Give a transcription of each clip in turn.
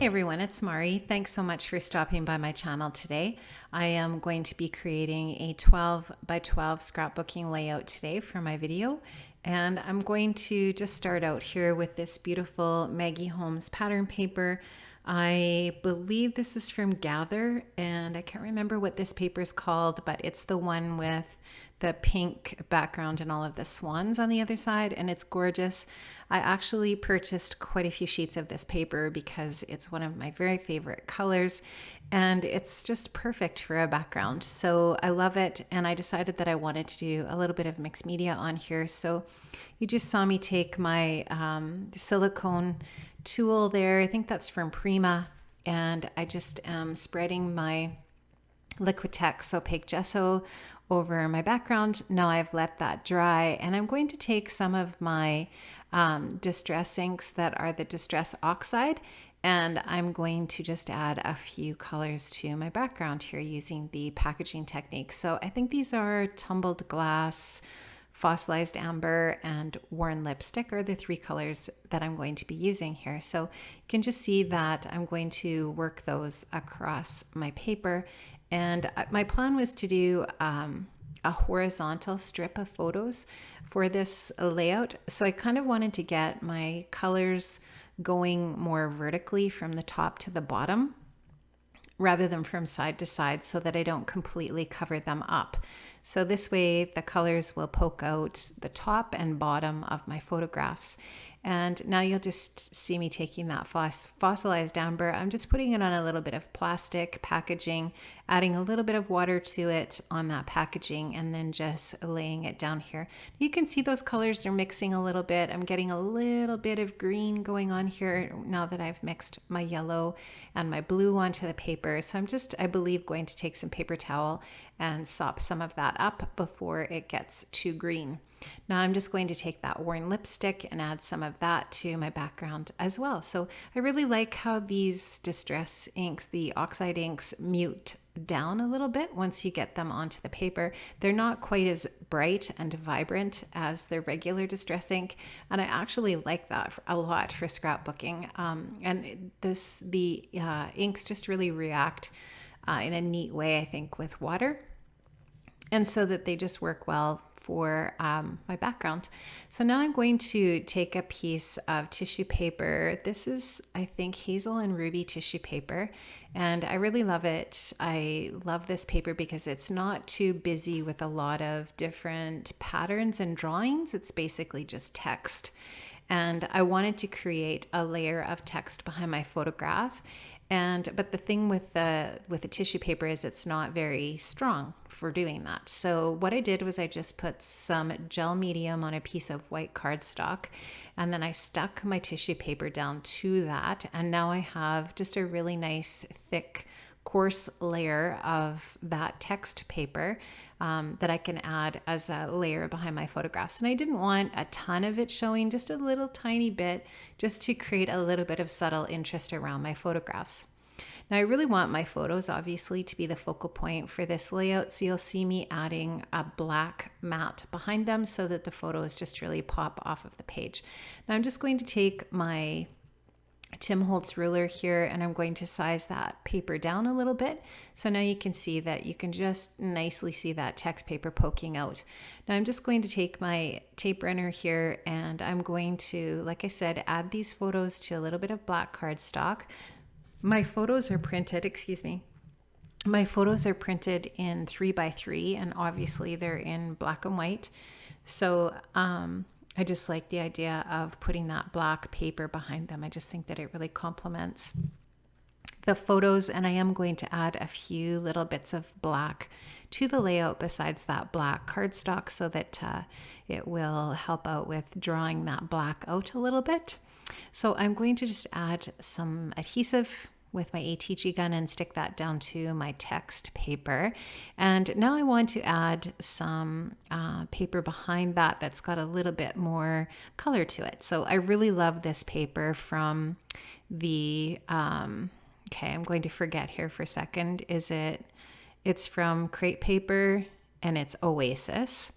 Hey everyone, it's Mari. Thanks so much for stopping by my channel today. I am going to be creating a 12 by 12 scrapbooking layout today for my video. And I'm going to just start out here with this beautiful Maggie Holmes pattern paper. I believe this is from Gather, and I can't remember what this paper is called, but it's the one with the pink background and all of the swans on the other side, and it's gorgeous. I actually purchased quite a few sheets of this paper because it's one of my very favorite colors, and it's just perfect for a background. So I love it, and I decided that I wanted to do a little bit of mixed media on here. So you just saw me take my silicone tool there. I think that's from Prima, and I just am spreading my Liquitex opaque gesso over my background. Now I've let that dry, and I'm going to take some of my Distress inks that are the Distress Oxide, and I'm going to just add a few colors to my background here using the packaging technique. So I think these are tumbled glass, fossilized amber, and worn lipstick are the three colors that I'm going to be using here. So you can just see that I'm going to work those across my paper. And my plan was to do a horizontal strip of photos for this layout. So I kind of wanted to get my colors going more vertically from the top to the bottom rather than from side to side, so that I don't completely cover them up. So this way the colors will poke out the top and bottom of my photographs. And now you'll just see me taking that fossilized amber. I'm just putting it on a little bit of plastic packaging, adding a little bit of water to it on that packaging, and then just laying it down here. You can see those colors are mixing a little bit. I'm getting a little bit of green going on here now that I've mixed my yellow and my blue onto the paper. So I'm just, I believe, going to take some paper towel and sop some of that up before it gets too green. Now I'm just going to take that worn lipstick and add some of that to my background as well. So I really like how these Distress inks, the Oxide inks, mute down a little bit once you get them onto the paper. They're not quite as bright and vibrant as the regular Distress ink, and I actually like that a lot for scrapbooking. And the inks just really react in a neat way, I think, with water, and so that they just work well for my background. So now I'm going to take a piece of tissue paper. This is, I think, Hazel and Ruby tissue paper, and I really love it. I love this paper because it's not too busy with a lot of different patterns and drawings. It's basically just text. And I wanted to create a layer of text behind my photograph. But the thing with the tissue paper is it's not very strong for doing that. So what I did was I just put some gel medium on a piece of white cardstock, and then I stuck my tissue paper down to that. And now I have just a really nice thick coarse layer of that text paper that I can add as a layer behind my photographs. And I didn't want a ton of it showing, just a little tiny bit, just to create a little bit of subtle interest around my photographs. Now I really want my photos obviously to be the focal point for this layout, so you'll see me adding a black mat behind them so that the photos just really pop off of the page. Now I'm just going to take my Tim Holtz ruler here, and I'm going to size that paper down a little bit. So now you can see that you can just nicely see that text paper poking out. Now I'm just going to take my tape runner here, and I'm going to, like I said, add these photos to a little bit of black cardstock. My photos are printed, my photos are printed in 3x3, and obviously they're in black and white. So I just like the idea of putting that black paper behind them. I just think that it really complements the photos, and I am going to add a few little bits of black to the layout besides that black cardstock, so that it will help out with drawing that black out a little bit. So I'm going to just add some adhesive with my ATG gun and stick that down to my text paper. And now I want to add some paper behind that that's got a little bit more color to it. So I really love this paper from the, okay, I'm going to forget here for a second. It's from Crepe Paper, and it's Oasis.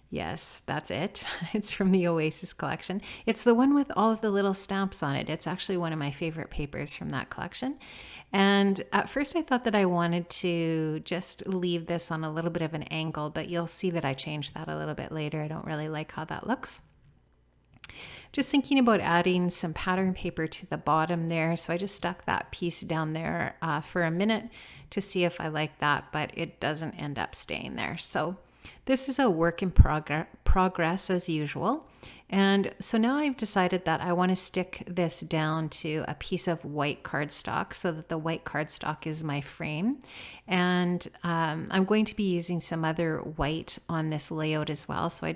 Yes, that's it. It's from the Oasis collection. It's the one with all of the little stamps on it. It's actually one of my favorite papers from that collection. And at first I thought that I wanted to just leave this on a little bit of an angle, but you'll see that I changed that a little bit later. I don't really like how that looks. Just thinking about adding some pattern paper to the bottom there. So I just stuck that piece down there for a minute to see if I like that, but it doesn't end up staying there. So this is a work in progress as usual. And so now I've decided that I want to stick this down to a piece of white cardstock so that the white cardstock is my frame. And I'm going to be using some other white on this layout as well. So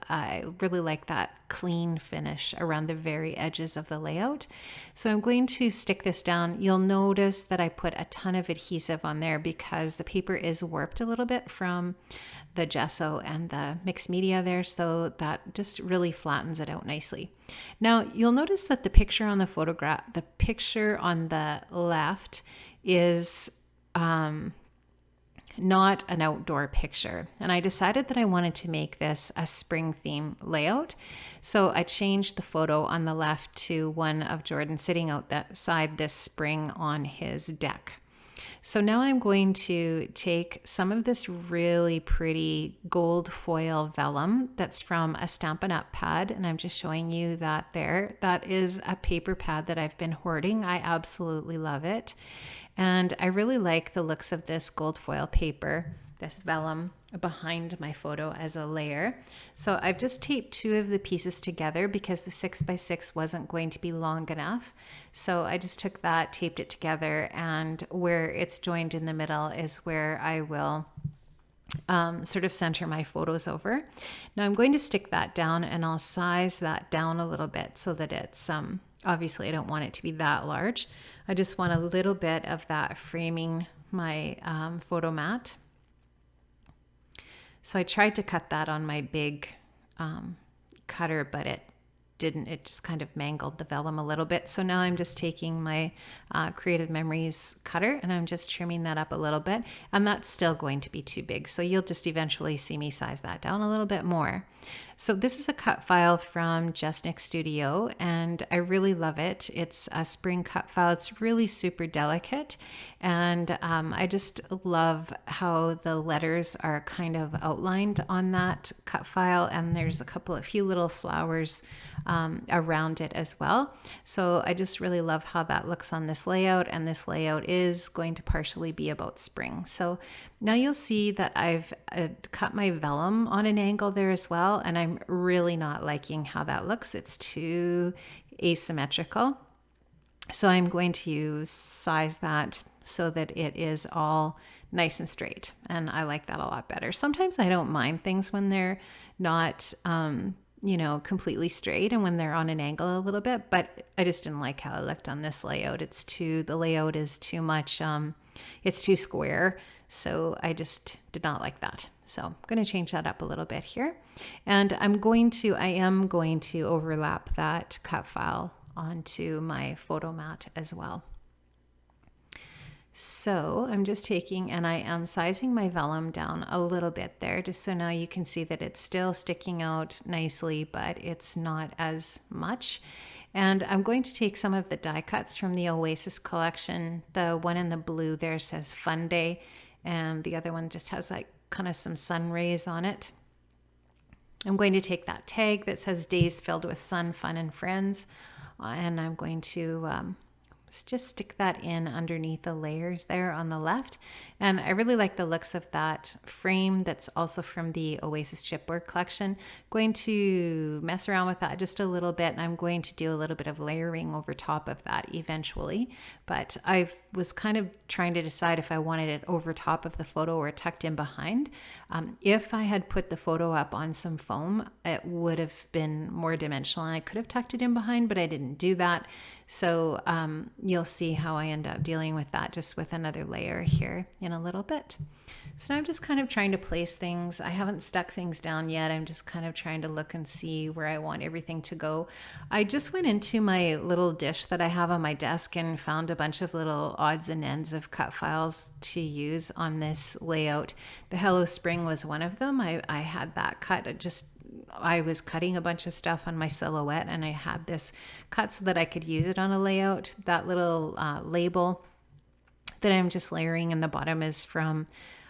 I really like that clean finish around the very edges of the layout. So I'm going to stick this down. You'll notice that I put a ton of adhesive on there because the paper is warped a little bit from the gesso and the mixed media there, so that just really flattens it out nicely. Now you'll notice that the picture on the left is not an outdoor picture, and I decided that I wanted to make this a spring theme layout. So I changed the photo on the left to one of Jordan sitting outside this spring on his deck. So now I'm going to take some of this really pretty gold foil vellum that's from a Stampin' Up! Pad, and I'm just showing you that there. That is a paper pad that I've been hoarding. I absolutely love it. And I really like the looks of this gold foil paper, this vellum behind my photo as a layer. So I've just taped two of the pieces together because the 6x6 wasn't going to be long enough. So I just took that, taped it together, and where it's joined in the middle is where I will sort of center my photos over. Now I'm going to stick that down, and I'll size that down a little bit so that it's obviously I don't want it to be that large. I just want a little bit of that framing my photo mat. So I tried to cut that on my big cutter, but it didn't. It just kind of mangled the vellum a little bit. So now I'm just taking my Creative Memories cutter and I'm just trimming that up a little bit. And that's still going to be too big. So you'll just eventually see me size that down a little bit more. So this is a cut file from Just Nick Studio, and I really love it. It's a spring cut file. It's really super delicate, and I just love how the letters are kind of outlined on that cut file, and there's a few little flowers around it as well. So I just really love how that looks on this layout, and this layout is going to partially be about spring. So now you'll see that I've cut my vellum on an angle there as well, and I'm really not liking how that looks. It's too asymmetrical. So I'm going to size that so that it is all nice and straight, and I like that a lot better. Sometimes I don't mind things when they're not completely straight and when they're on an angle a little bit, but I just didn't like how it looked on this layout. The layout is too much, it's too square. So I just did not like that. So I'm going to change that up a little bit here. And I am going to overlap that cut file onto my photo mat as well. So I'm just taking and I am sizing my vellum down a little bit there, just so now you can see that it's still sticking out nicely, but it's not as much. And I'm going to take some of the die cuts from the Oasis collection. The one in the blue there says Fun Day, and the other one just has like kind of some sun rays on it. I'm going to take that tag that says Days Filled with Sun, Fun, and Friends, and I'm going to just stick that in underneath the layers there on the left. And I really like the looks of that frame that's also from the Oasis chipboard collection. Going to mess around with that just a little bit, and I'm going to do a little bit of layering over top of that eventually. But I was kind of trying to decide if I wanted it over top of the photo or tucked in behind. If I had put the photo up on some foam, it would have been more dimensional, and I could have tucked it in behind, but I didn't do that. So you'll see how I end up dealing with that just with another layer here in a little bit. So now I'm just kind of trying to place things. I haven't stuck things down yet. I'm just kind of trying to look and see where I want everything to go. I just went into my little dish that I have on my desk and found a bunch of little odds and ends of cut files to use on this layout. The Hello Spring was one of them. I had that cut. I was cutting a bunch of stuff on my silhouette and I had this cut so that I could use it on a layout. That little label that I'm just layering in the bottom is from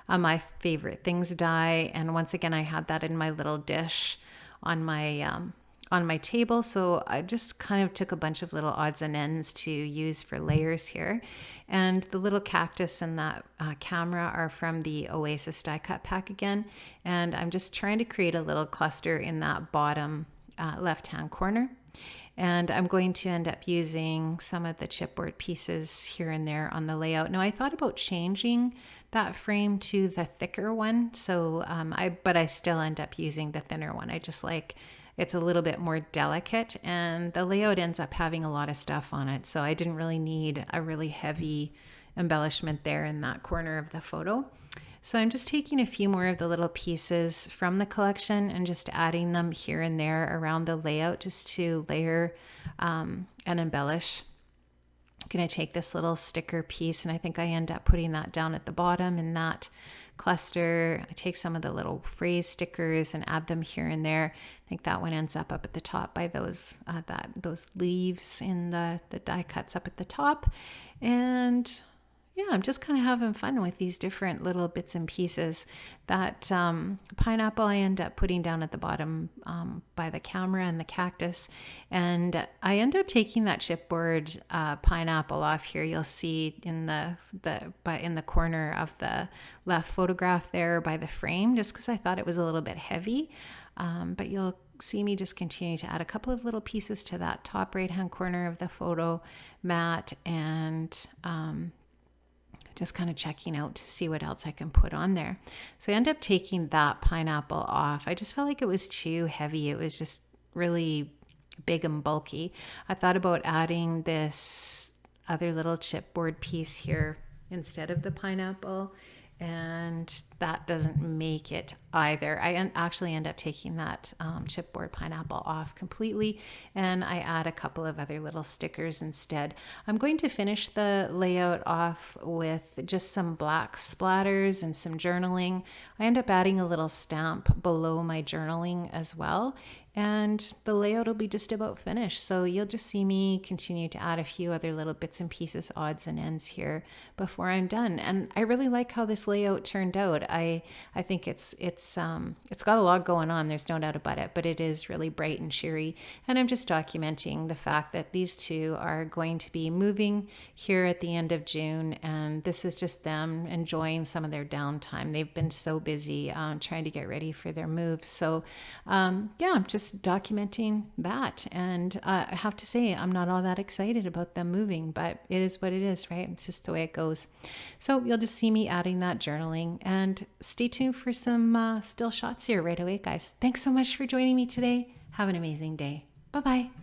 my favorite things die, and once again I had that in my little dish on my table. So I just kind of took a bunch of little odds and ends to use for layers here. And the little cactus and that camera are from the Oasis die cut pack again, and I'm just trying to create a little cluster in that bottom left hand corner. And I'm going to end up using some of the chipboard pieces here and there on the layout. Now I thought about changing that frame to the thicker one. So but I still end up using the thinner one. I just like, it's a little bit more delicate and the layout ends up having a lot of stuff on it. So I didn't really need a really heavy embellishment there in that corner of the photo. So I'm just taking a few more of the little pieces from the collection and just adding them here and there around the layout just to layer and embellish. I'm going to take this little sticker piece and I think I end up putting that down at the bottom in that cluster. I take some of the little phrase stickers and add them here and there. I think that one ends up at the top by those leaves in the die cuts up at the top. And yeah, I'm just kind of having fun with these different little bits and pieces. That pineapple I end up putting down at the bottom by the camera and the cactus. And I end up taking that chipboard pineapple off here. You'll see in the corner of the left photograph there by the frame, just because I thought it was a little bit heavy. But you'll see me just continue to add a couple of little pieces to that top right hand corner of the photo mat, and just kind of checking out to see what else I can put on there. So I end up taking that pineapple off. I just felt like it was too heavy. It was just really big and bulky. I thought about adding this other little chipboard piece here instead of the pineapple, and that doesn't make it either. I actually end up taking that chipboard pineapple off completely, and I add a couple of other little stickers instead. I'm going to finish the layout off with just some black splatters and some journaling. I end up adding a little stamp below my journaling as well, and the layout will be just about finished. So you'll just see me continue to add a few other little bits and pieces, odds and ends here before I'm done. And I really like how this layout turned out. I think it's got a lot going on, there's no doubt about it, but it is really bright and cheery. And I'm just documenting the fact that these two are going to be moving here at the end of June, and this is just them enjoying some of their downtime. They've been so busy trying to get ready for their move. So yeah, I'm just documenting that. And I have to say, I'm not all that excited about them moving, but it is what it is, right? It's just the way it goes. So you'll just see me adding that journaling, and stay tuned for some still shots here right away, guys. Thanks so much for joining me today. Have an amazing day. Bye-bye.